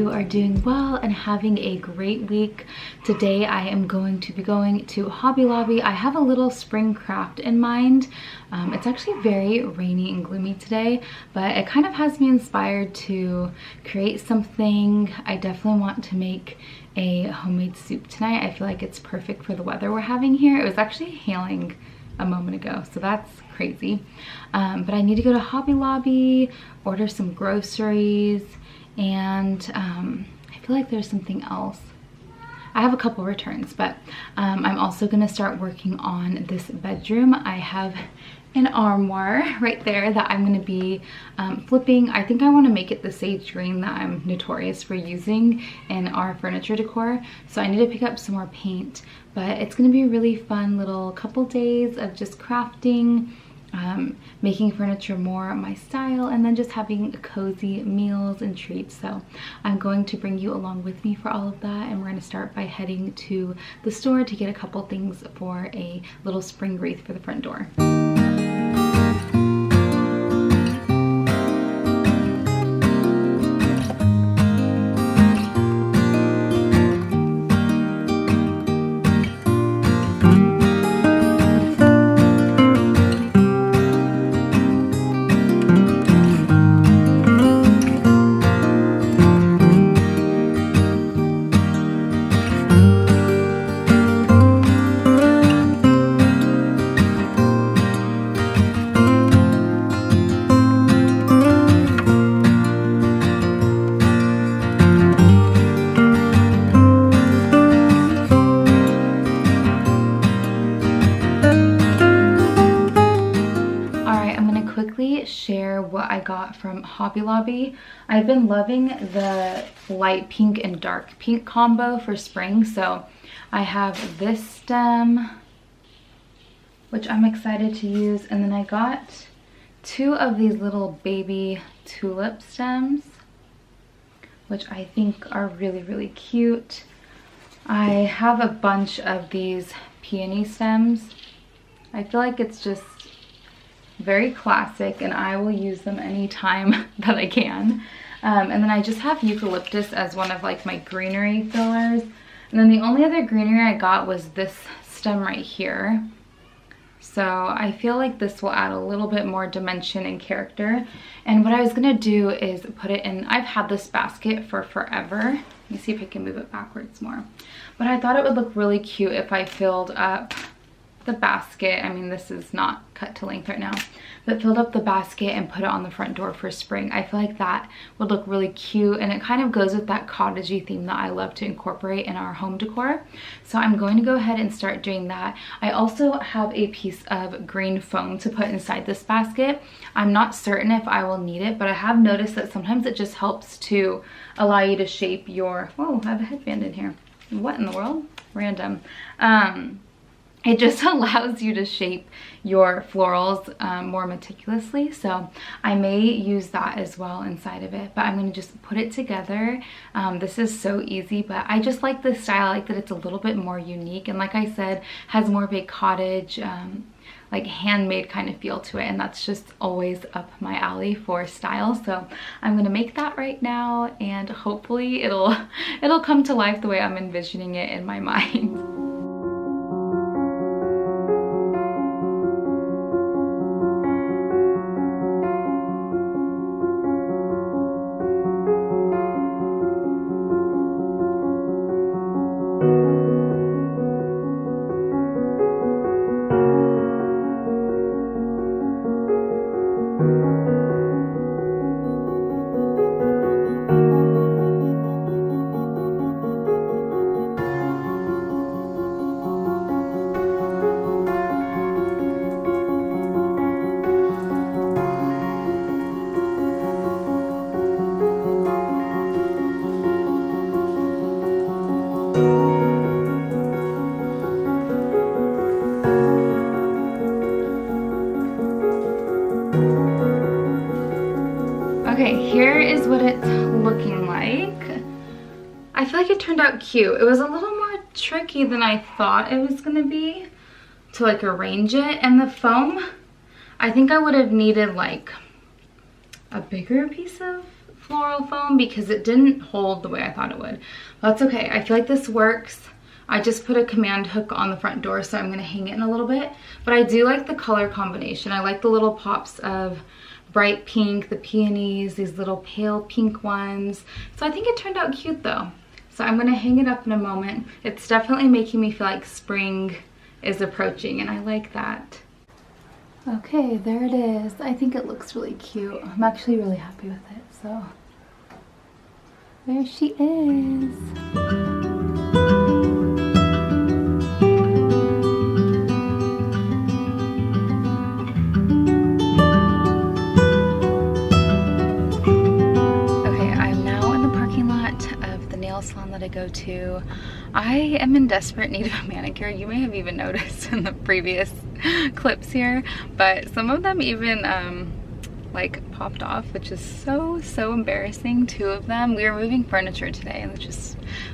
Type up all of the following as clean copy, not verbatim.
you are doing well and having a great week. Today I am going to be going to Hobby Lobby. I have a little spring craft in mind. It's actually very rainy and gloomy today, but it kind of has me inspired to create something. I definitely want to make a homemade soup tonight. I feel like it's perfect for the weather we're having here. It was actually hailing a moment ago, so that's crazy. But I need to go to Hobby Lobby, order some groceries, and I feel like there's something else. I have a couple returns, but I'm also gonna start working on this bedroom. I have an armoire right there that I'm gonna be flipping. I think I want to make it the sage green that I'm notorious for using in our furniture decor. So I need to pick up some more paint, but it's gonna be a really fun little couple days of just crafting, making furniture more my style, and then just having cozy meals and treats. So I'm going to bring you along with me for all of that, and we're going to start by heading to the store to get a couple things for a little spring wreath for the front door. Share what I got from Hobby Lobby. I've been loving the light pink and dark pink combo for spring, so I have this stem, which I'm excited to use, and then I got two of these little baby tulip stems, which I think are really cute. I have a bunch of these peony stems. I feel like it's just very classic, and I will use them anytime that I can. And then I just have eucalyptus as one of like my greenery fillers. And then the only other greenery I got was this stem right here. So I feel like this will add a little bit more dimension and character. And what I was gonna do is put it in, I've had this basket for forever. Let me see if I can move it backwards more. But I thought it would look really cute if I filled up the basket. I mean, this is not cut to length right now, but filled up the basket and put it on the front door for spring. I feel like that would look really cute, and it kind of goes with that cottagey theme that I love to incorporate in our home decor. So I'm going to go ahead and start doing that. I also have a piece of green foam to put inside this basket. I'm not certain if I will need it, but I have noticed that sometimes it just helps to allow you to shape your, whoa, I have a headband in here. What in the world? Random. It just allows you to shape your florals more meticulously, so I may use that as well inside of it, but I'm going to just put it together. This is so easy, but I just like this style. I like that it's a little bit more unique, and like I said, has more of a cottage, like handmade kind of feel to it, and that's just always up my alley for style. So I'm going to make that right now, and hopefully it'll come to life the way I'm envisioning it in my mind. Okay, here is what it's looking like. I feel like it turned out cute. It was a little more tricky than I thought it was gonna be to like arrange it, and the foam, I think I would have needed like a bigger piece of floral foam because it didn't hold the way I thought it would. That's okay. I feel like this works. I just put a command hook on the front door, so I'm gonna hang it in a little bit. But I do like the color combination. I like the little pops of bright pink, the peonies, these little pale pink ones. So I think it turned out cute though. So I'm gonna hang it up in a moment. It's definitely making me feel like spring is approaching, and I like that. Okay, there it is. I think it looks really cute. I'm actually really happy with it, so there she is. Salon that I go to. I am in desperate need of a manicure. You may have even noticed in the previous clips here, but some of them even like popped off, which is so embarrassing. 2 of them. We were moving furniture today, and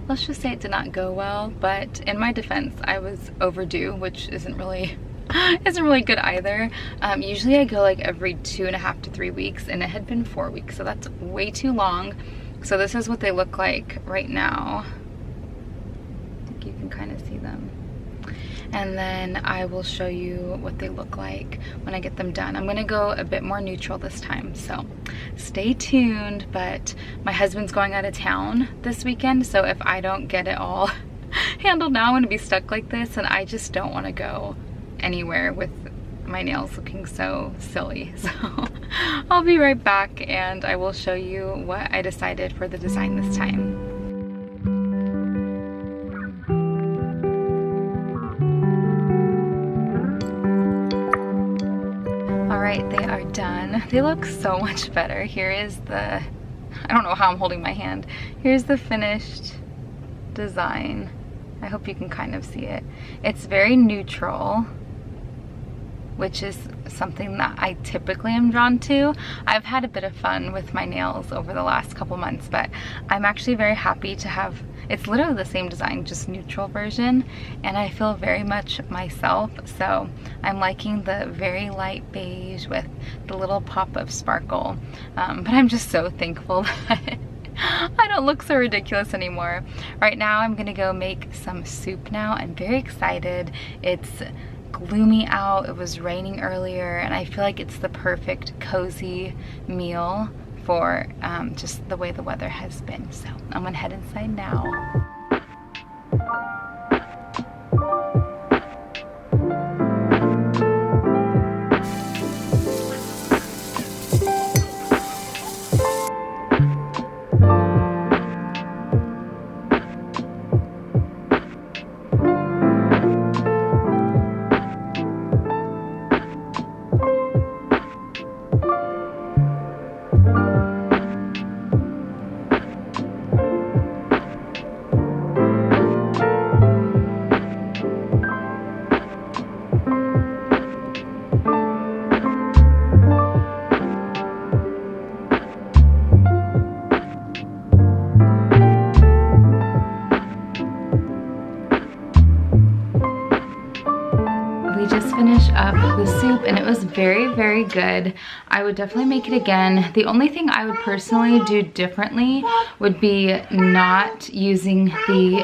let's just say it did not go well, but in my defense, I was overdue, which isn't really good either. Usually I go like every 2.5 to 3 weeks, and it had been 4 weeks, so that's way too long. So this is what they look like right now. I think you can kind of see them. And then I will show you what they look like when I get them done. I'm gonna go a bit more neutral this time, so stay tuned. But my husband's going out of town this weekend, so if I don't get it all handled now, I'm gonna be stuck like this, and I just don't wanna go anywhere with my nails looking so silly. So I'll be right back, and I will show you what I decided for the design this time. All right, they are done. They look so much better. Here is the, I don't know how I'm holding my hand. Here's the finished design. I hope you can kind of see it. It's very neutral, which is something that I typically am drawn to. I've had a bit of fun with my nails over the last couple months, but I'm actually very happy to have, it's literally the same design, just neutral version, and I feel very much myself. So I'm liking the very light beige with the little pop of sparkle, but I'm just so thankful that I don't look so ridiculous anymore. Right now I'm gonna go make some soup now. I'm very excited. It's gloomy out, it was raining earlier, and I feel like it's the perfect cozy meal for just the way the weather has been. So I'm gonna head inside now. Finish up the soup, and it was very good. I would definitely make it again. The only thing I would personally do differently would be not using is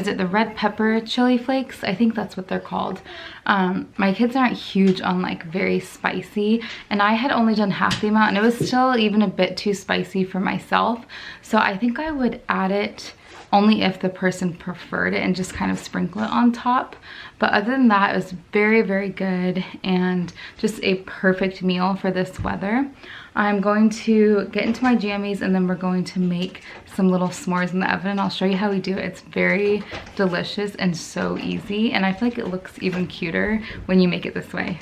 it the red pepper chili flakes? I think that's what they're called. My kids aren't huge on like very spicy, and I had only done half the amount, and it was still even a bit too spicy for myself. So I think I would add it only if the person preferred it and just kind of sprinkle it on top. But other than that, it was very good and just a perfect meal for this weather. I'm going to get into my jammies, and then we're going to make some little s'mores in the oven. I'll show you how we do it. It's very delicious and so easy, and I feel like it looks even cuter when you make it this way.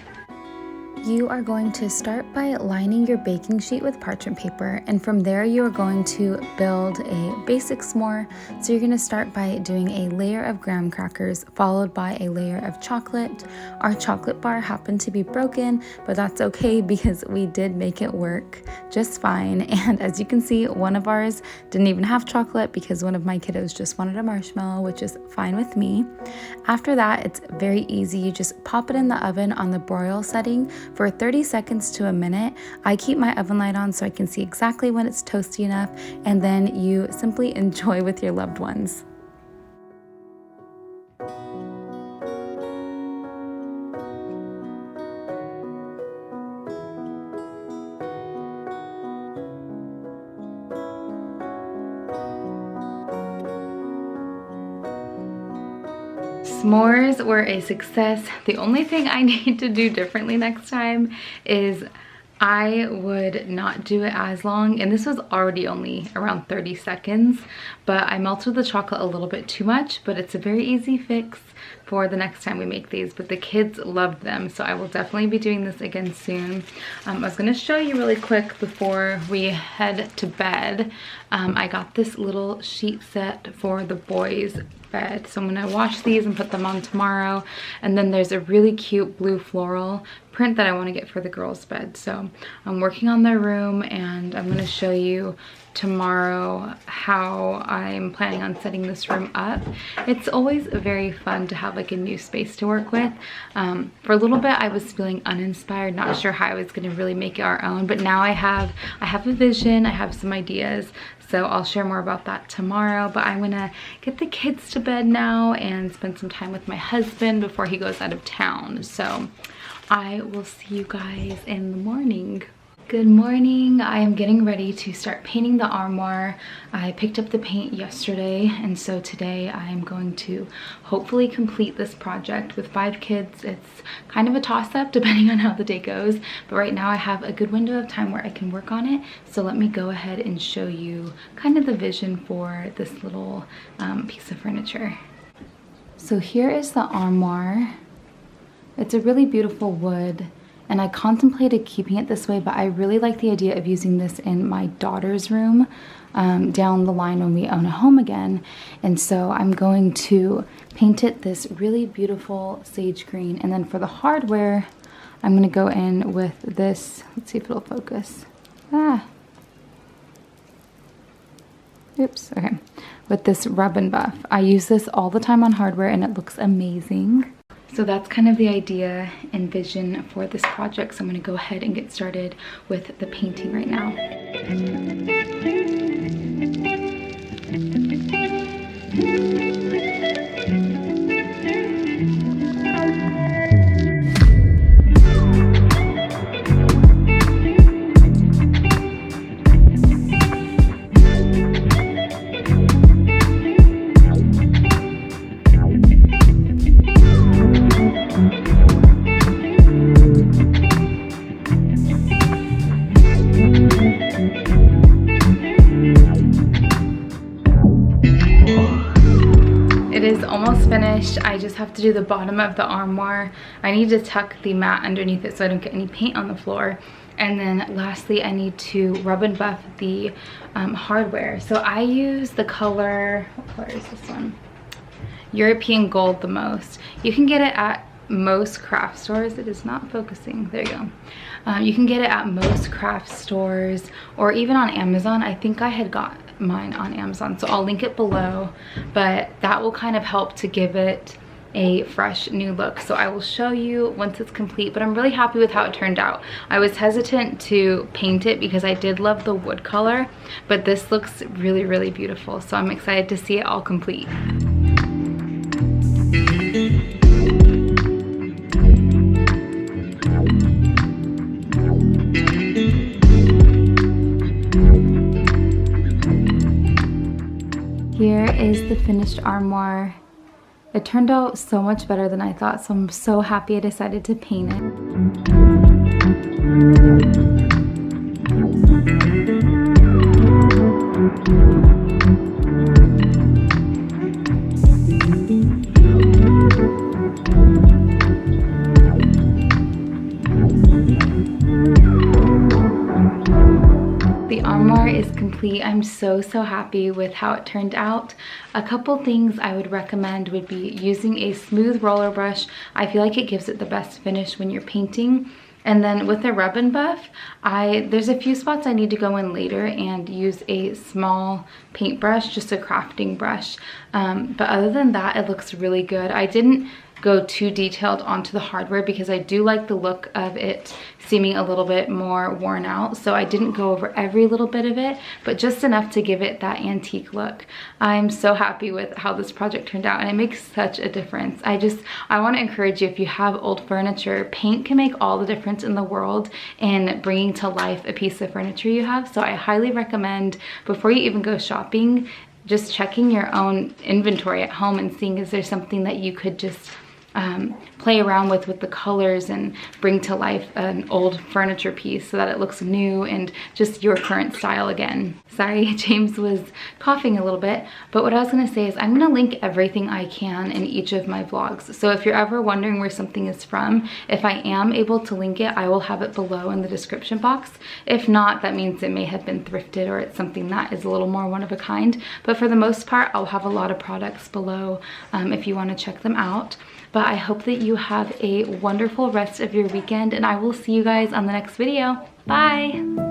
You are going to start by lining your baking sheet with parchment paper, and from there you are going to build a basic s'more. So you're going to start by doing a layer of graham crackers followed by a layer of chocolate. Our chocolate bar happened to be broken, but that's okay because we did make it work just fine. And as you can see, one of ours didn't even have chocolate because one of my kiddos just wanted a marshmallow, which is fine with me. After that, it's very easy. You just pop it in the oven on the broil setting for 30 seconds to a minute. I keep my oven light on so I can see exactly when it's toasty enough, and then you simply enjoy with your loved ones. S'mores were a success. The only thing I need to do differently next time is I would not do it as long, and this was already only around 30 seconds, but I melted the chocolate a little bit too much, but it's a very easy fix for the next time we make these. But the kids loved them, so I will definitely be doing this again soon. I was gonna show you really quick before we head to bed. I got this little sheet set for the boys' bed, so I'm gonna wash these and put them on tomorrow. And then there's a really cute blue floral print that I want to get for the girls' bed, so I'm working on their room, and I'm going to show you tomorrow how I'm planning on setting this room up. It's always very fun to have like a new space to work with. For a little bit I was feeling uninspired, not sure how I was going to really make it our own, but now I have a vision, I have some ideas, so I'll share more about that tomorrow. But I'm gonna get the kids to bed now and spend some time with my husband before he goes out of town. So I will see you guys in the morning. Good morning. I am getting ready to start painting the armoire. I picked up the paint yesterday, and so today I am going to hopefully complete this project. With 5 kids, it's kind of a toss-up depending on how the day goes, but right now I have a good window of time where I can work on it. So let me go ahead and show you kind of the vision for this little piece of furniture. So here is the armoire. It's a really beautiful wood, and I contemplated keeping it this way, but I really like the idea of using this in my daughter's room down the line when we own a home again. And so I'm going to paint it this really beautiful sage green, and then for the hardware I'm going to go in with this, let's see if it'll focus. Oops, okay. With this rub and buff. I use this all the time on hardware and it looks amazing. So that's kind of the idea and vision for this project. So I'm going to go ahead and get started with the painting right now. I just have to do the bottom of the armoire. I need to tuck the mat underneath it so I don't get any paint on the floor. And then lastly, I need to rub and buff the hardware. So I use the color, what color is this one? European Gold the most. You can get it at most craft stores. It is not focusing. There you go. You can get it at most craft stores or even on Amazon. I think I had got mine on Amazon, so I'll link it below, but that will kind of help to give it a fresh new look. So I will show you once it's complete, but I'm really happy with how it turned out. I was hesitant to paint it because I did love the wood color, but this looks really, really beautiful. So I'm excited to see it all complete. Here is the finished armoire. It turned out so much better than I thought, so I'm so happy I decided to paint it. I'm so happy with how it turned out. A couple things I would recommend would be using a smooth roller brush. I feel like it gives it the best finish when you're painting. And then with the rub and buff, there's a few spots I need to go in later and use a small paintbrush, just a crafting brush. But other than that, it looks really good. I didn't go too detailed onto the hardware because I do like the look of it seeming a little bit more worn out. So I didn't go over every little bit of it, but just enough to give it that antique look. I'm so happy with how this project turned out, and it makes such a difference. I want to encourage you, if you have old furniture, paint can make all the difference in the world in bringing to life a piece of furniture you have. So I highly recommend, before you even go shopping, just checking your own inventory at home and seeing, is there something that you could just play around with the colors and bring to life an old furniture piece so that it looks new and just your current style again. Sorry, James was coughing a little bit, but what I was gonna say is I'm gonna link everything I can in each of my vlogs. So if you're ever wondering where something is from, if I am able to link it, I will have it below in the description box. If not, that means it may have been thrifted or it's something that is a little more one of a kind. But for the most part, I'll have a lot of products below if you wanna check them out. But I hope that you have a wonderful rest of your weekend, and I will see you guys on the next video. Bye!